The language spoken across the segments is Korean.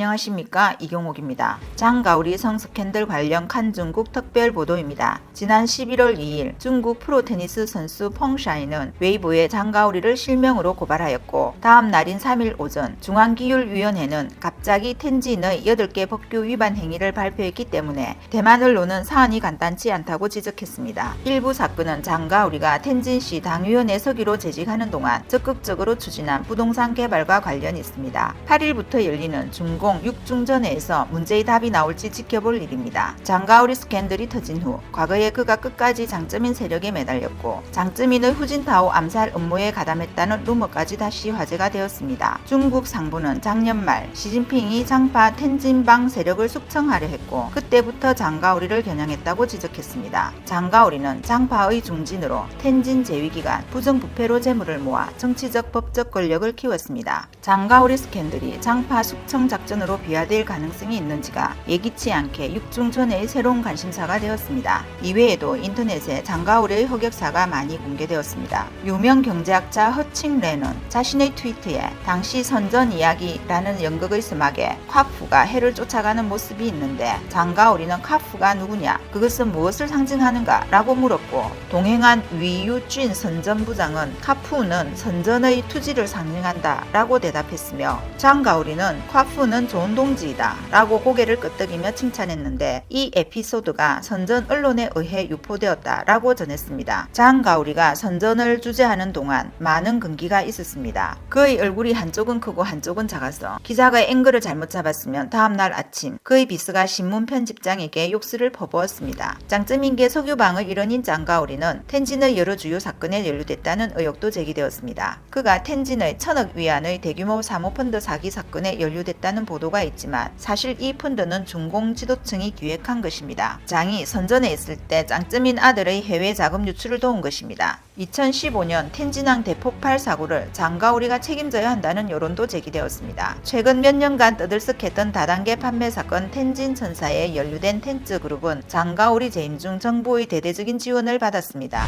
안녕하십니까, 이경옥입니다. 장가오리 성스캔들 관련 칸중국 특별 보도입니다. 지난 11월 2일 중국 프로테니스 선수 펑샤이는 웨이보에 장가오리를 실명으로 고발하였고, 다음 날인 3일 오전 중앙기율위원회는 갑자기 텐진의 8개 법규 위반 행위를 발표했기 때문에 대만 언론은 사안이 간단치 않다고 지적했습니다. 일부 사건은 장가오리가 텐진시 당위원회 서기로 재직하는 동안 적극적으로 추진한 부동산 개발과 관련이 있습니다. 8일부터 열리는 중공 6중전회에서 문제의 답이 나올지 지켜볼 일입니다. 장가오리 스캔들이 터진 후 과거에 그가 끝까지 장쩌민 세력에 매달렸고 장쩌민의 후진타오 암살 음모에 가담했다는 루머까지 다시 화제가 되었습니다. 중국 상부는 작년 말 시진핑이 장파 텐진방 세력을 숙청하려 했고 그때부터 장가오리를 겨냥했다고 지적했습니다. 장가오리는 장파의 중진으로 텐진 재위기간 부정부패로 재물을 모아 정치적 법적 권력을 키웠습니다. 장가오리 스캔들이 장파 숙청 작전으로 비화될 가능성이 있는지가 예기치 않게 6중전회의 새로운 관심사가 되었습니다. 이외에도 인터넷에 장가오리의 흑역사가 많이 공개되었습니다. 유명 경제학자 허칭레는 자신의 트위터에 당시 선전 이야기라는 연극의 서막에 카푸가 해를 쫓아가는 모습이 있는데 장가오리는 카푸가 누구냐, 그것은 무엇을 상징하는가 라고 물었고, 동행한 위유쥔 선전부장은 카푸는 선전의 투지를 상징한다 라고 대답했으며, 장가오리는 카푸는 좋은 동지이다 라고 고개를 끄덕이며 칭찬했는데 이 에피소드가 선전 언론에 의해 유포되었다 라고 전했습니다. 장가오리가 선전을 주재하는 동안 많은 금기가 있었습니다. 그의 얼굴이 한쪽은 크고 한쪽은 작아서 기자가 앵글을 잘못 잡았으면 다음날 아침 그의 비서가 신문 편집장에게 욕설을 퍼부었습니다. 장쩌민계 석유방의 일원인 장가오리는 텐진의 여러 주요 사건에 연루됐다는 의혹도 제기되었습니다. 그가 텐진의 1000억 위안의 대규모 사모펀드 사기 사건에 연루됐다는 보도가 있지만 사실 이 펀드는 중공 지도층이 기획한 것입니다. 장이 선전에 있을 때 장쩌민 아들의 해외 자금 유출을 도운 것입니다. 2015년 텐진항 대폭발 사고를 장가오리가 책임져야 한다는 여론도 제기되었습니다. 최근 몇 년간 떠들썩했던 다단계 판매 사건 텐진 천사에 연루된 텐츠그룹은 장가오리 재임 중 정부의 대대적인 지원을 받았습니다.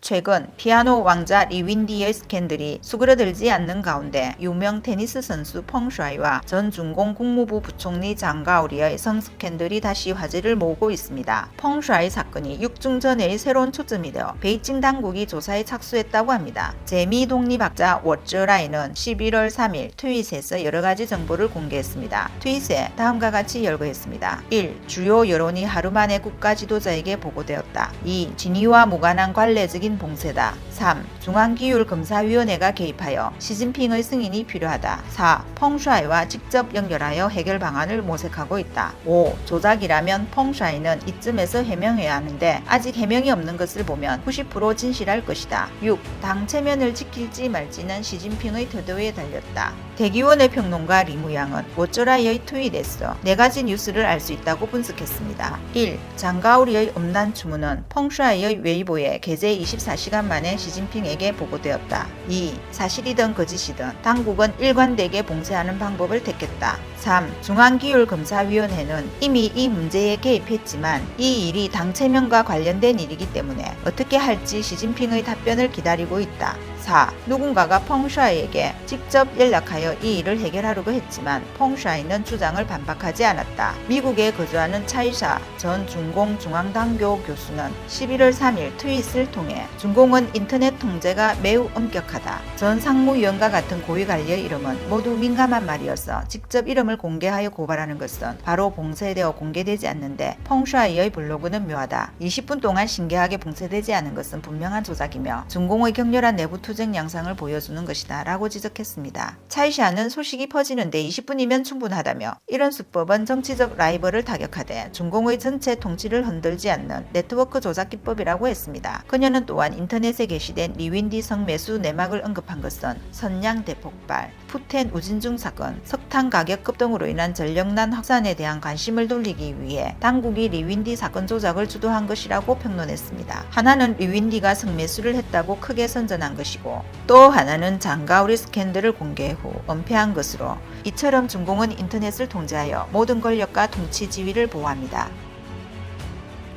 최근 피아노 왕자 리윈디의 스캔들이 수그러들지 않는 가운데 유명 테니스 선수 펑샤이와 전 중공 국무부 부총리 장가오리의 성스캔들이 다시 화제를 모으고 있습니다. 펑샤이 사건이 6중전회의 새로운 초점이 되어 베이징 당국이 조사에 착수했다고 합니다. 재미독립학자 워쩌라이는 11월 3일 트윗에서 여러가지 정보를 공개했습니다. 트윗에 다음과 같이 열거했습니다. 1. 주요 여론이 하루 만에 국가 지도자에게 보고되었다. 2. 진위와 무관한 관례적인 봉쇄다. 3. 중앙기율검사위원회가 개입하여 시진핑의 승인이 필요하다. 4. 펑샤이와 직접 연결하여 해결 방안을 모색하고 있다. 5. 조작이라면 펑샤이는 이쯤에서 해명해야 하는데 아직 해명이 없는 것을 보면 90% 진실할 것이다. 6. 당 체면을 지킬지 말지는 시진핑의 태도에 달렸다. 대기원의 평론가 리무양은 워쩌라이의 트윗에서 4가지 뉴스를 알 수 있다고 분석했습니다. 1. 장가오리의 음란 추문은 펑샤이의 웨이보에 게재 24시간 만에 시진핑에게 보고되었다. 2. 사실이든 거짓이든 당국은 일관되게 봉쇄하는 방법을 택했다. 3. 중앙기율검사위원회는 이미 이 문제에 개입했지만 이 일이 당 체면과 관련된 일이기 때문에 어떻게 할지 시진핑의 답변을 기다리고 있다. 4. 누군가가 펑샤이에게 직접 연락하여 이 일을 해결하려고 했지만 펑샤이는 주장을 반박하지 않았다. 미국에 거주하는 차이샤 전 중공 중앙당교 교수는 11월 3일 트윗을 통해 중공은 인터넷 통제가 매우 엄격하다. 전 상무위원과 같은 고위관리의 이름은 모두 민감한 말이어서 직접 이름을 공개하여 고발하는 것은 바로 봉쇄되어 공개되지 않는데 펑샤이의 블로그는 묘하다. 20분 동안 신기하게 봉쇄되지 않은 것은 분명한 조작이며 중공의 격렬한 내부 투쟁 양상을 보여주는 것이다 라고 지적했습니다. 차이샤는 소식이 퍼지는데 20분이면 충분하다며 이런 수법은 정치적 라이벌을 타격하되 중공의 전체 통치를 흔들지 않는 네트워크 조작 기법이라고 했습니다. 그녀는 또한 인터넷에 게시된 리윈디 성 매수 내막을 언급한 것은 선양 대폭발, 푸텐 우진중 사건, 석탄 가격 급등으로 인한 전력난 확산에 대한 관심을 돌리기 위해 당국이 리윈디 사건 조작을 주도한 것이라고 평론했습니다. 하나는 리윈디가 성매수를 했다고 크게 선전한 것이고 또 하나는 장가오리 스캔들을 공개 후 은폐한 것으로, 이처럼 중공은 인터넷을 통제하여 모든 권력과 통치 지위를 보호합니다.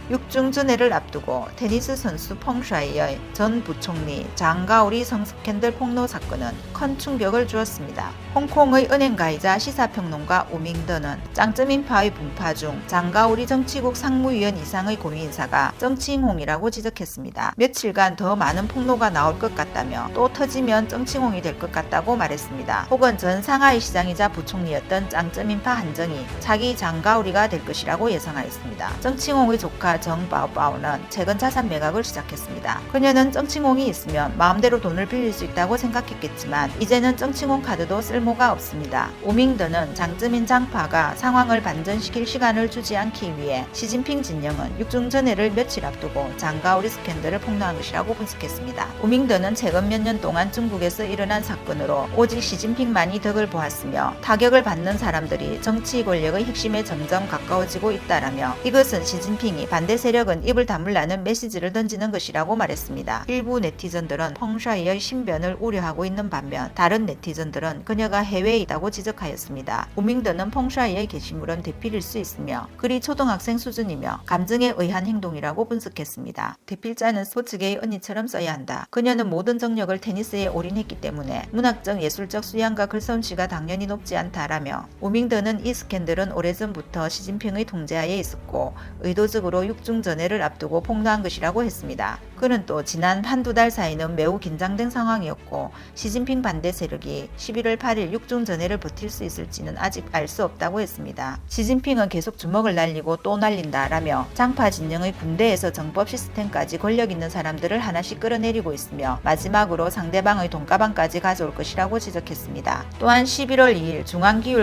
육중전회를 앞두고 테니스 선수 펑샤이의 전 부총리 장가오리 성스캔들 폭로 사건은 큰 충격을 주었습니다. 홍콩의 은행가이자 시사평론가 우밍더는 짱쩌민파의 분파 중 장가오리 정치국 상무위원 이상의 고위인사가 정치인홍이라고 지적했습니다. 며칠간 더 많은 폭로가 나올 것 같다며 또 터지면 정치홍이 될 것 같다고 말했습니다. 혹은 전 상하이 시장이자 부총리였던 짱쩌민파 한정이 차기 장가오리가 될 것이라고 예상하였습니다. 정치홍의 조카 정바오바오는 최근 자산 매각을 시작했습니다. 그녀는 정치홍이 있으면 마음대로 돈을 빌릴 수 있다고 생각했겠지만 이제는 정치홍 카드도 쓸모가 없습니다. 우밍더는 장쩌민 장파가 상황을 반전시킬 시간을 주지 않기 위해 시진핑 진영은 육중전회를 며칠 앞두고 장가오리 스캔들을 폭로한 것이라고 분석했습니다. 우밍더는 최근 몇 년 동안 중국에서 일어난 사건으로 오직 시진핑만이 덕을 보았으며 타격을 받는 사람들이 정치 권력의 핵심에 점점 가까워지고 있다라며 이것은 시진핑이 반대 세력은 입을 다물라는 메시지를 던지는 것이라고 말했습니다. 일부 네티즌들은 펑샤이의 신변을 우려하고 있는 반면 다른 네티즌들은 그녀가 해외에 있다고 지적하였습니다. 우밍더는 펑샤이의 게시물은 대필일 수 있으며 글이 초등학생 수준이며 감정에 의한 행동이라고 분석했습니다. 대필자는 스포츠계의 언니처럼 써야 한다. 그녀는 모든 정력을 테니스에 올인했기 때문에 문학적 예술적 수양과 글솜씨가 당연히 높지 않다라며 우밍더는 이 스캔들은 오래전부터 시진핑의 통제하에 있었고 의도적으로 육중전회를 앞두고 폭로한 것이라고 했습니다. 그는 또 지난 한두 달 사이는 매우 긴장된 상황이었고 시진핑 반대 세력이 11월 8일 육중전회를 버틸 수 있을지는 아직 알 수 없다고 했습니다. 시진핑은 계속 주먹을 날리고 또 날린다라며 장파 진영의 군대에서 정법 시스템까지 권력 있는 사람들을 하나씩 끌어내리고 있으며 마지막으로 상대방의 돈가방까지 가져올 것이라고 지적했습니다. 또한 11월 2일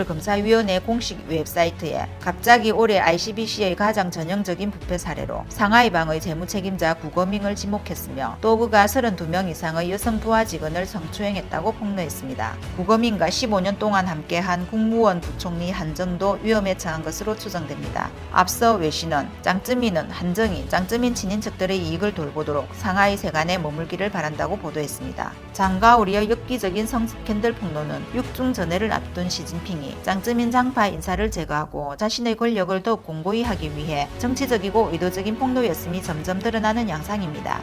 중앙기율검사위원회 공식 웹사이트에 갑자기 올해 ICBC의 가장 전형적인 부패 사례로 상하이방의 재무책임자 구거밍을 지목했으며 또 그가 32명 이상의 여성 부하 직원을 성추행했다고 폭로했습니다. 구거밍과 15년 동안 함께한 국무원 부총리 한정도 위험에 처한 것으로 추정됩니다. 앞서 외신은 짱쩌민은 한정이 짱쩌민 친인척들의 이익을 돌보도록 상하이 세관에 머물기를 바란다고 보도했습니다. 장가오리의 엽기적인 성스캔들 폭로는 육중전회를 앞둔 시진핑이 짱쩌민 장파 인사를 제거하고 자신의 권력을 더욱 공고히 하기 위해 정치적이고 의도적인 폭로였음이 점점 드러나는 양상입니다.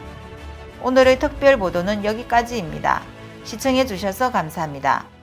오늘의 특별 보도는 여기까지입니다. 시청해주셔서 감사합니다.